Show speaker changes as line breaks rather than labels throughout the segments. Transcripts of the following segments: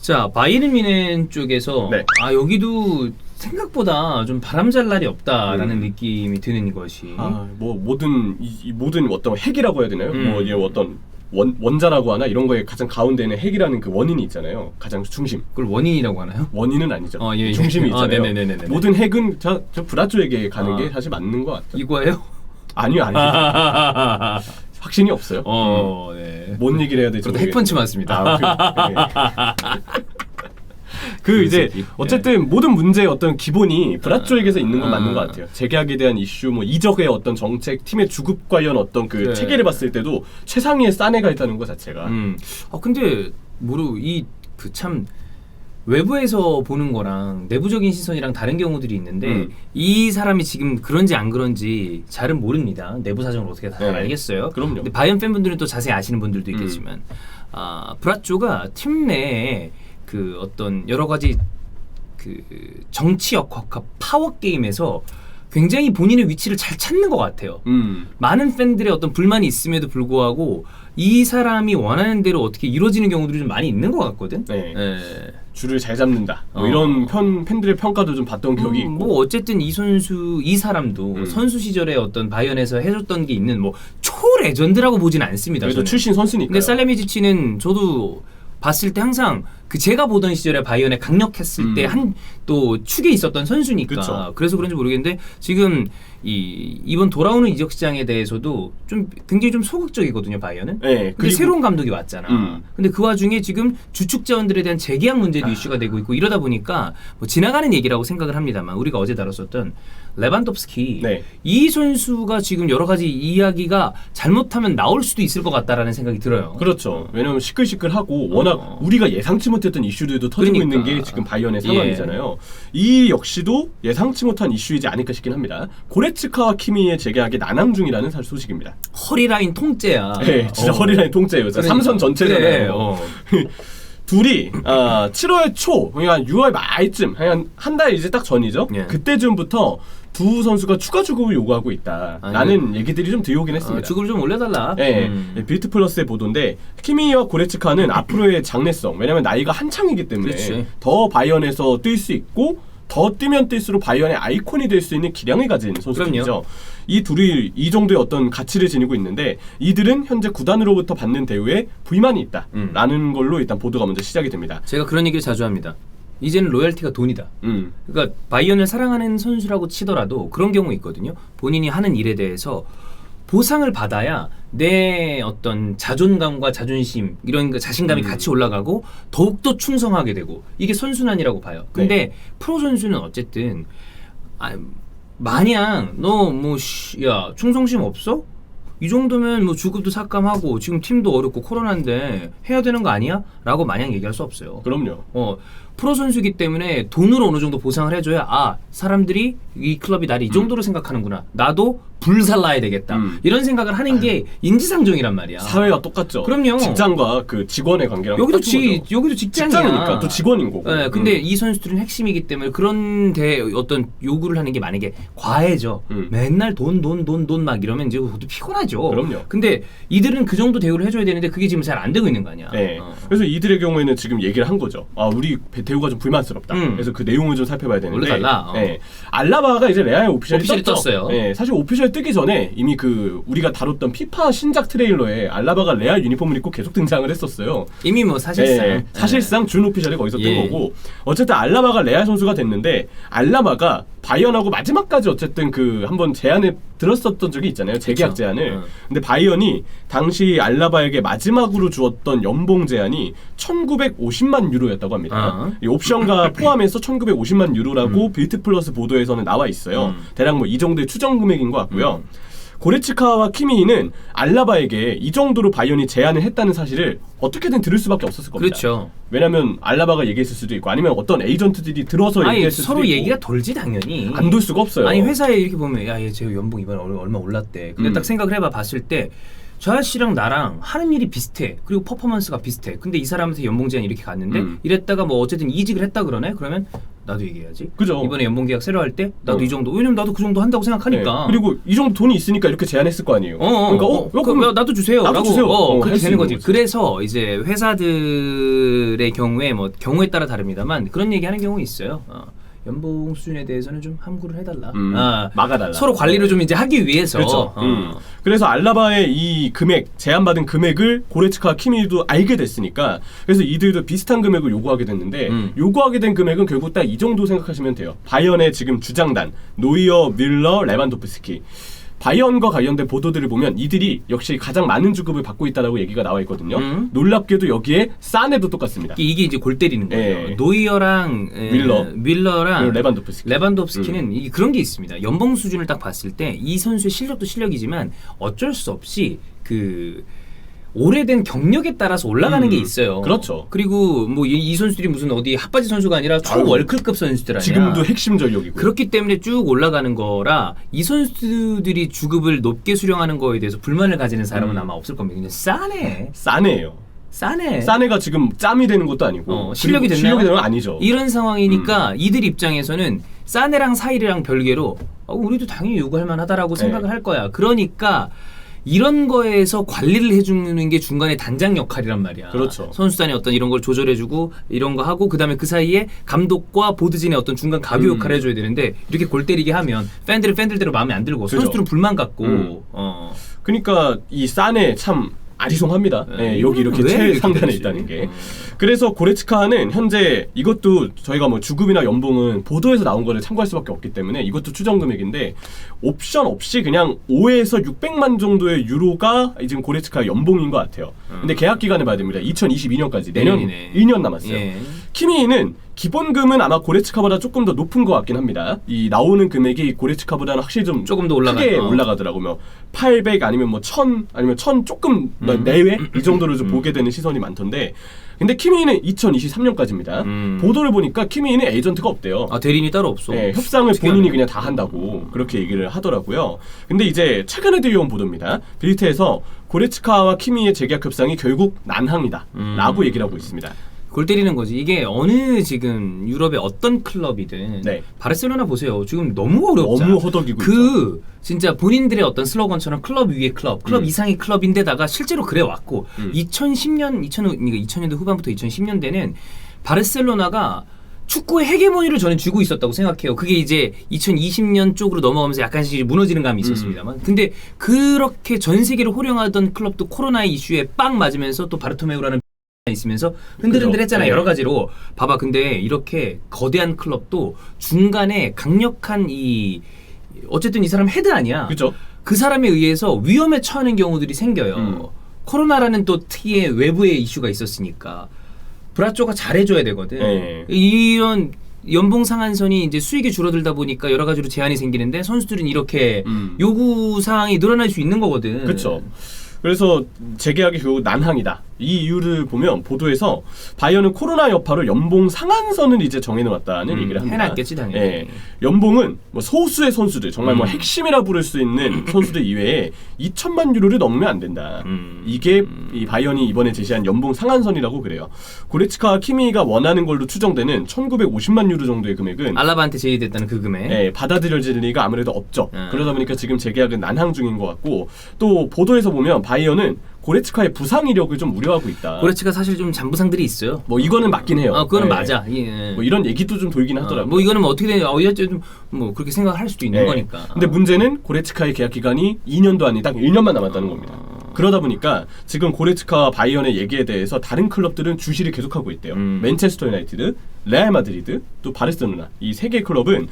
자, 바이에른 뮌헨 쪽에서
네.
여기도 생각보다 좀 바람잘 날이 없다라는 느낌이 드는 것이
뭐 모든 모든 어떤 핵이라고 해야 되나요? 뭐 이게 어떤 원자라고 하나 이런 거에 가장 가운데는 핵이라는 그 원인이 있잖아요. 가장 중심.
그걸 원인이라고 하나요?
원인은 아니죠.
예.
중심이 있잖아요.
네네네네.
모든 핵은 저 브라 쪽에게 가는 게 사실 맞는 것 같아요.
이거예요?
아니요. 확신이 없어요.
네.
뭔 얘기를 해야 될지
그래도 핵펀치 맞습니다.
그 이제 어쨌든 모든 문제의 어떤 기본이 브라 쪽에서 있는 건 맞는 것 같아요. 재계약에 대한 이슈, 뭐 이적의 어떤 정책, 팀의 주급 관련 어떤 그 체계를 봤을 때도 최상위의 싸네가 있다는 것 자체가.
근데 참 외부에서 보는 거랑 내부적인 시선이랑 다른 경우들이 있는데 이 사람이 지금 그런지 안 그런지 잘은 모릅니다. 내부 사정을 어떻게 다 알겠어요.
그럼요.
근데 바이언 팬분들은 또 자세히 아시는 분들도 있겠지만 브라쪼가 팀 내에 그 어떤 여러 가지 그 정치 역학과 파워 게임에서 굉장히 본인의 위치를 잘 찾는 것 같아요. 많은 팬들의 어떤 불만이 있음에도 불구하고 이 사람이 원하는 대로 어떻게 이루어지는 경우들이 좀 많이 있는 것 같거든.
줄을 잘 잡는다. 뭐 이런 팬들의 평가도 좀 봤던 기억이 있고.
뭐 어쨌든 이 사람도 선수 시절에 어떤 바이언에서 해줬던 게 있는 뭐 초 레전드라고 보진 않습니다.
그래도 출신 선수니까.
근데 살레미지치는 저도 봤을 때 항상 그 제가 보던 시절에 바이언에 강력했을 때 또 축에 있었던 선수니까
그쵸.
그래서 그런지 모르겠는데 지금 이번 돌아오는 이적 시장에 대해서도 좀 굉장히 좀 소극적이거든요 바이언은.
네.
근데 새로운 감독이 왔잖아. 근데 그 와중에 지금 주축 자원들에 대한 재계약 문제도 이슈가 되고 있고 이러다 보니까 뭐 지나가는 얘기라고 생각을 합니다만 우리가 어제 다뤘었던 레반도프스키 이 선수가 지금 여러 가지 이야기가 잘못하면 나올 수도 있을 것 같다라는 생각이 들어요.
그렇죠. 왜냐면 시끌시끌하고 워낙 우리가 예상치 못했던 이슈들도 터지고 있는 게 지금 바이언의 상황이잖아요. 이 역시도 예상치 못한 이슈이지 않을까 싶긴 합니다. 고레츠카와 키미의 재계약이 난항 중이라는 소식입니다.
허리라인 통째야.
네, 진짜 허리라인 통째예요. 그러니까. 삼선 전체잖아요. 둘이 7월 초, 그러니까 6월 말쯤, 한 달 이제 딱 전이죠. 그때쯤부터 두 선수가 추가 주급을 요구하고 있다라는 얘기들이 좀 들어오긴 했습니다.
주급을 좀 올려달라.
빌트 플러스의 보도인데 키미와 고레츠카는 앞으로의 장래성, 왜냐면 나이가 한창이기 때문에 더 바이언에서 뛸 수 있고 더 뛰면 뛸수록 바이언의 아이콘이 될 수 있는 기량을 가진 선수들이죠. 이 둘이 이 정도의 어떤 가치를 지니고 있는데 이들은 현재 구단으로부터 받는 대우에 불만이 있다라는 걸로 일단 보도가 먼저 시작이 됩니다.
제가 그런 얘기를 자주 합니다. 이제는 로열티가 돈이다. 그러니까 바이언을 사랑하는 선수라고 치더라도 그런 경우 있거든요. 본인이 하는 일에 대해서 보상을 받아야 내 어떤 자존감과 자존심 이런 자신감이 같이 올라가고 더욱더 충성하게 되고 이게 선순환이라고 봐요. 근데 프로 선수는 어쨌든 마냥 너 뭐 야 충성심 없어? 이 정도면 뭐 주급도 삭감하고 지금 팀도 어렵고 코로나인데 해야 되는 거 아니야? 라고 마냥 얘기할 수 없어요.
그럼요.
프로 선수이기 때문에 돈으로 어느 정도 보상을 해줘야 사람들이 이 클럽이 나를 이 정도로 생각하는구나. 나도 불살라야 되겠다. 이런 생각을 하는 게 인지상정이란 말이야.
사회와 똑같죠.
그럼요.
직장과 그 직원의 관계랑
여기도
여기도
직장이니까
또 직원인 거고.
근데 이 선수들은 핵심이기 때문에 그런데 어떤 요구를 하는 게 만약에 과해져. 맨날 돈 막 이러면 이제 그것도 피곤하죠.
그럼요.
근데 이들은 그 정도 대우를 해줘야 되는데 그게 지금 잘 안 되고 있는 거 아니야.
그래서 이들의 경우에는 지금 얘기를 한 거죠. 우리 대우가 좀 불만스럽다. 그래서 그 내용을 좀 살펴봐야 되는데.
원래 달라.
알라바가 이제 레알 오피셜이
떴어요.
사실 오피셜 뜨기 전에 이미 그 우리가 다뤘던 피파 신작 트레일러에 알라바가 레알 유니폼을 입고 계속 등장을 했었어요.
이미 뭐 사실상
사실상 준 오피셜이 거기서 뜬 거고 어쨌든 알라바가 레알 선수가 됐는데 알라바가 바이언하고 마지막까지 어쨌든 그 한번 제안을 들었었던 적이 있잖아요. 재계약 제안을. 근데 바이언이 당시 알라바에게 마지막으로 주었던 연봉 제안이 1950만 유로였다고 합니다. 이 옵션과 포함해서 1950만 유로라고 빌트 플러스 보도에서는 나와 있어요. 대략 뭐 이 정도의 추정 금액인 것 같고요. 고레츠카와 키미는 알라바에게 이 정도로 바이언이 제안을 했다는 사실을 어떻게든 들을 수밖에 없었을 겁니다.
그렇죠.
왜냐하면 알라바가 얘기했을 수도 있고 아니면 어떤 에이전트들이 들어서 얘기했을 수도
서로
있고
얘기가 돌지 당연히.
안 돌 수가 없어요.
아니 회사에 이렇게 보면 얘 제 연봉 이번에 얼마 올랐대. 근데 딱 생각을 해봐 봤을 때 저 아저씨랑 나랑 하는 일이 비슷해. 그리고 퍼포먼스가 비슷해. 근데 이 사람한테 연봉 제안이 이렇게 갔는데 이랬다가 뭐 어쨌든 이직을 했다 그러네? 그러면 나도 얘기해야지.
그죠.
이번에 연봉 계약 새로 할 때 나도 이 정도. 왜냐면 나도 그 정도 한다고 생각하니까.
그리고 이 정도 돈이 있으니까 이렇게 제안했을 거 아니에요. 그럼
나도 주세요.
나도
라고
주세요.
그렇게
할수
되는
있는
거지. 그래서 이제 회사들의 경우에 뭐 경우에 따라 다릅니다만 그런 얘기하는 경우 있어요. 연봉 수준에 대해서는 좀 함구를 해달라.
막아달라.
서로 관리를 좀 이제 하기 위해서.
그렇죠. 그래서 알라바의 이 금액, 제안받은 금액을 고레츠카와 키미도 알게 됐으니까 그래서 이들도 비슷한 금액을 요구하게 됐는데 요구하게 된 금액은 결국 딱 이 정도 생각하시면 돼요. 바이언의 지금 주장단 노이어, 밀러, 레반도프스키. 바이언과 관련된 보도들을 보면 이들이 역시 가장 많은 주급을 받고 있다라고 얘기가 나와 있거든요. 놀랍게도 여기에 사네도 똑같습니다.
이게 이제 골 때리는 거예요. 노이어랑 밀러랑 레반도프스키는 이게 그런 게 있습니다. 연봉 수준을 딱 봤을 때 이 선수의 실력도 실력이지만 어쩔 수 없이 그 오래된 경력에 따라서 올라가는 게 있어요.
그렇죠.
그리고 뭐 이 선수들이 무슨 어디 핫바지 선수가 아니라 초월클급 선수들 아니야.
지금도 핵심 전력이고.
그렇기 때문에 쭉 올라가는 거라 이 선수들이 주급을 높게 수령하는 거에 대해서 불만을 가지는 사람은 아마 없을 겁니다. 그냥
싸네요. 싸네가 지금 짬이 되는 것도 아니고
실력이 됐나요?
실력이 되는 건 아니죠.
이런 상황이니까 이들 입장에서는 싸네랑 사이리랑 별개로 우리도 당연히 요구할 만하다라고 생각을 할 거야. 그러니까 이런 거에서 관리를 해주는 게 중간에 단장 역할이란 말이야.
그렇죠.
선수단의 어떤 이런 걸 조절해주고 이런 거 하고 그다음에 그 사이에 감독과 보드진의 어떤 중간 가교 역할을 해줘야 되는데 이렇게 골 때리게 하면 팬들은 팬들대로 마음에 안 들고
그렇죠.
선수들은 불만 갖고
그러니까 이 싸네 참 아리송합니다. 여기 이렇게 최상단에 있다는 게. 그래서 고레츠카는 현재 이것도 저희가 뭐 주급이나 연봉은 보도에서 나온 거를 참고할 수밖에 없기 때문에 이것도 추정 금액인데 옵션 없이 그냥 5에서 600만 정도의 유로가 지금 고레츠카 연봉인 것 같아요. 근데 계약 기간을 봐야 됩니다. 2022년까지 내년 1년 남았어요. 키미는 기본금은 아마 고레츠카보다 조금 더 높은 것 같긴 합니다. 이 나오는 금액이 고레츠카보다는 확실히 조금 더 크게 올라가더라고요. 800 아니면 뭐 1000 아니면 1000 조금 내외 이 정도로 좀 보게 되는 시선이 많던데. 근데 키미는 2023년까지입니다. 보도를 보니까 키미는 에이전트가 없대요.
대리인이 따로 없어.
협상을 본인이 그냥 다 한다고 그렇게 얘기를 하더라고요. 근데 이제 최근에 들려온 보도입니다. 빌리트에서 고레츠카와 키미의 재계약 협상이 결국 난항이다 라고 얘기를 하고 있습니다.
골 때리는 거지. 이게 어느 지금 유럽의 어떤 클럽이든 바르셀로나 보세요. 지금 너무 어렵죠.
너무 허덕이고 있죠.
진짜 본인들의 어떤 슬로건처럼 클럽 위의 클럽 이상의 클럽인데다가 실제로 그래 왔고 2000년대 후반부터 2010년대는 바르셀로나가 축구의 헤게모니를 저는 쥐고 있었다고 생각해요. 그게 이제 2020년 쪽으로 넘어가면서 약간씩 무너지는 감이 있었습니다만. 근데 그렇게 전 세계를 호령하던 클럽도 코로나의 이슈에 빵 맞으면서 또 바르토메우라는 있으면서 흔들흔들했잖아요. 여러 가지로 봐봐. 근데 이렇게 거대한 클럽도 중간에 강력한 어쨌든 이 사람 헤드 아니야.
그죠?
그 사람에 의해서 위험에 처하는 경우들이 생겨요. 코로나라는 또 특유의 외부의 이슈가 있었으니까 브라쪼가 잘해줘야 되거든. 이런 연봉 상한선이 이제 수익이 줄어들다 보니까 여러 가지로 제한이 생기는데 선수들은 이렇게 요구 사항이 늘어날 수 있는 거거든.
그렇죠. 그래서 재계약이 결국 난항이다. 이 이유를 보면 보도에서 바이언은 코로나 여파로 연봉 상한선을 이제 정해놓았다는 얘기를 합니다.
해놨겠지 당연히.
연봉은 뭐 소수의 선수들 정말 뭐 핵심이라 부를 수 있는 선수들 이외에 2천만 유로를 넘으면 안 된다. 이게 이 바이언이 이번에 제시한 연봉 상한선이라고 그래요. 고레츠카와 키미가 원하는 걸로 추정되는 1,950만 유로 정도의 금액은
알라바한테 제의됐다는 그 금액.
받아들여질 리가 아무래도 없죠. 그러다 보니까 지금 재계약은 난항 중인 것 같고 또 보도에서 보면 바이언은 고레츠카의 부상 이력을 좀 우려하고 있다.
고레츠카 사실 좀 잔부상들이 있어요.
뭐 이거는 맞긴 해요.
그거는 맞아.
뭐 이런 얘기도 좀 돌긴 하더라고요.
뭐 이거는 뭐 어떻게 되냐, 뭐 그렇게 생각할 수도 있는 거니까.
근데 문제는 고레츠카의 계약 기간이 2년도 아니 딱 1년만 남았다는 겁니다. 그러다 보니까 지금 고레츠카와 바이언의 얘기에 대해서 다른 클럽들은 주시를 계속하고 있대요. 맨체스터 유나이티드, 레알 마드리드, 또 바르셀로나 이 세 개 클럽은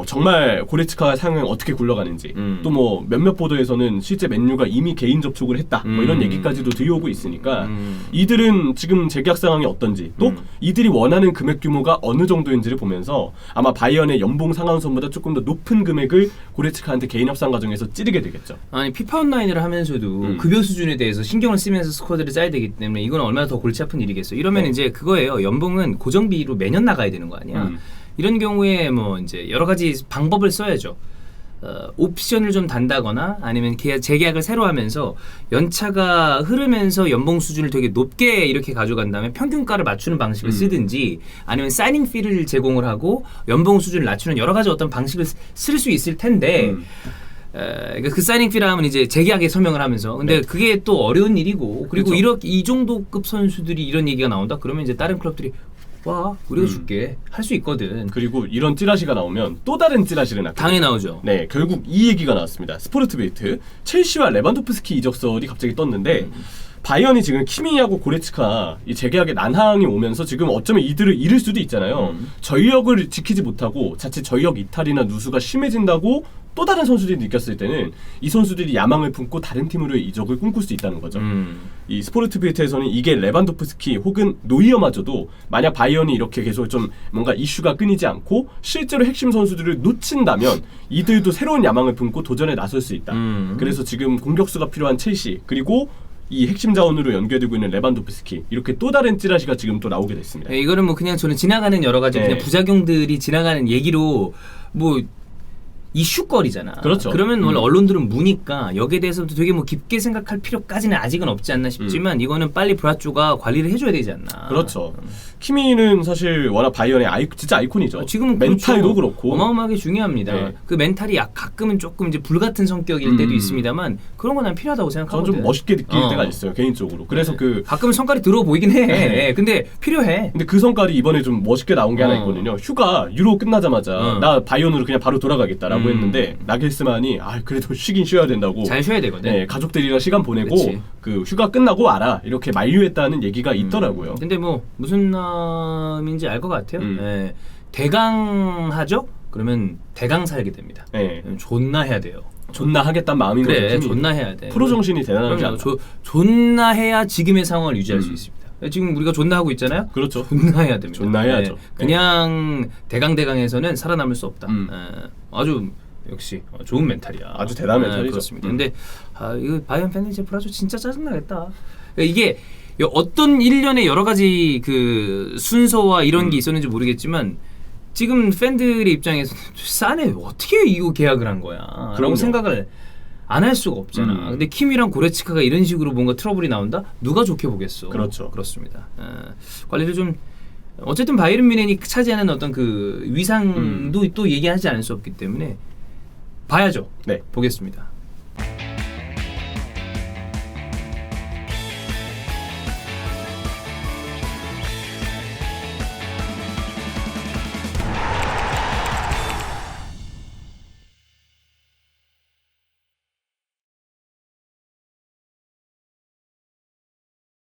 정말 고레츠카 상황이 어떻게 굴러가는지 또 뭐 몇몇 보도에서는 실제 맨유가 이미 개인 접촉을 했다 뭐 이런 얘기까지도 들려오고 있으니까 이들은 지금 재계약 상황이 어떤지 또 이들이 원하는 금액 규모가 어느 정도인지를 보면서 아마 바이언의 연봉 상한선보다 조금 더 높은 금액을 고레츠카한테 개인 협상 과정에서 찌르게 되겠죠.
아니 피파 온라인을 하면서도 급여 수준에 대해서 신경을 쓰면서 스쿼드를 짜야 되기 때문에 이건 얼마나 더 골치 아픈 일이겠어. 이러면 이제 그거예요. 연봉은 고정비로 매년 나가야 되는 거 아니야. 이런 경우에 뭐 이제 여러 가지 방법을 써야죠. 옵션을 좀 단다거나 아니면 재계약을 새로 하면서 연차가 흐르면서 연봉 수준을 되게 높게 이렇게 가져간 다음에 평균가를 맞추는 방식을 쓰든지 아니면 사이닝 피를 제공을 하고 연봉 수준을 낮추는 여러 가지 어떤 방식을 쓸 수 있을 텐데 그러니까 그 사이닝 피라 하면 이제 재계약에 서명을 하면서 근데 그게 또 어려운 일이고 그리고
그렇죠.
이 정도급 선수들이 이런 얘기가 나온다 그러면 이제 다른 클럽들이 와 우리가 줄게 할 수 있거든.
그리고 이런 찌라시가 나오면 또 다른 찌라시를 낳게
당연히 나오죠.
네, 결국 이 얘기가 나왔습니다. 스포르트베이트 첼시와 레반도프스키 이적설이 갑자기 떴는데 바이언이 지금 키미하고 고레츠카 이 재계약의 난항이 오면서 지금 어쩌면 이들을 잃을 수도 있잖아요. 전력을 지키지 못하고 자칫 전력 이탈이나 누수가 심해진다고 또 다른 선수들이 느꼈을 때는 이 선수들이 야망을 품고 다른 팀으로의 이적을 꿈꿀 수 있다는 거죠. 이 스포르트비에트에서는 이게 레반도프스키 혹은 노이어마저도 만약 바이언이 이렇게 계속 좀 뭔가 이슈가 끊이지 않고 실제로 핵심 선수들을 놓친다면 이들도 새로운 야망을 품고 도전에 나설 수 있다. 그래서 지금 공격수가 필요한 첼시 그리고 이 핵심 자원으로 연결되고 있는 레반도프스키 이렇게 또 다른 찌라시가 지금 또 나오게 됐습니다.
네, 이거는 뭐 그냥 저는 지나가는 여러 가지 그냥 부작용들이 지나가는 얘기로 뭐 이슈거리잖아.
그렇죠.
그러면 원래 언론들은 무니까 여기에 대해서도 되게 뭐 깊게 생각할 필요까지는 아직은 없지 않나 싶지만 이거는 빨리 브라쪼가 관리를 해줘야 되지 않나.
그렇죠. 키미는 사실 워낙 바이언의 진짜 아이콘이죠.
지금은
멘탈도
그렇죠.
그렇고
어마어마하게 중요합니다.
네.
그 멘탈이 가끔은 조금 이제 불같은 성격일 때도 있습니다만 그런 건 난 필요하다고
저는
생각하거든.
좀 멋있게 느낄 때가 있어요 개인적으로. 그래서
가끔은 성깔이 들어와 보이긴 해. 근데 필요해.
근데 그 성깔이 이번에 좀 멋있게 나온 게 하나 있거든요. 휴가 유로 끝나자마자 나 바이언으로 그냥 바로 돌아가겠다라고 했는데 나겔스만이 그래도 쉬긴 쉬어야 된다고.
잘 쉬어야 되거든.
네, 가족들이랑 시간 보내고
그치.
그 휴가 끝나고 와라 이렇게 만류했다는 얘기가 있더라고요.
근데 뭐 무슨 마음인지 알 것 같아요. 네. 대강하죠? 그러면 대강 살게 됩니다.
네.
존나 해야 돼요.
존나 하겠다는 마음인 거죠.
그래,
팀이.
존나 해야 돼.
프로 정신이 대단하지
그럼요.
않나.
존나 해야 지금의 상황을 유지할 수 있습니다. 지금 우리가 존나 하고 있잖아요.
그렇죠.
존나 해야 됩니다.
존나 해야죠.
그냥 대강에서는 살아남을 수 없다. 아주 역시 좋은 멘탈이야.
아주 대단한 멘탈이죠.
그렇습니다. 근데 이거 바이언 팬들 이제 브라조 진짜 짜증나겠다. 이게 어떤 일련의 여러 가지 그 순서와 이런 게 있었는지 모르겠지만 지금 팬들의 입장에서는 싸네 어떻게 이거 계약을 한 거야 라고 생각을 안 할 수가 없잖아. 근데 킴이랑 고레츠카가 이런 식으로 뭔가 트러블이 나온다? 누가 좋게 보겠어.
그렇죠.
그렇습니다. 관리를 좀 어쨌든 바이에른 뮌헨이 차지하는 어떤 그 위상도 또 얘기하지 않을 수 없기 때문에 봐야죠.
네.
보겠습니다.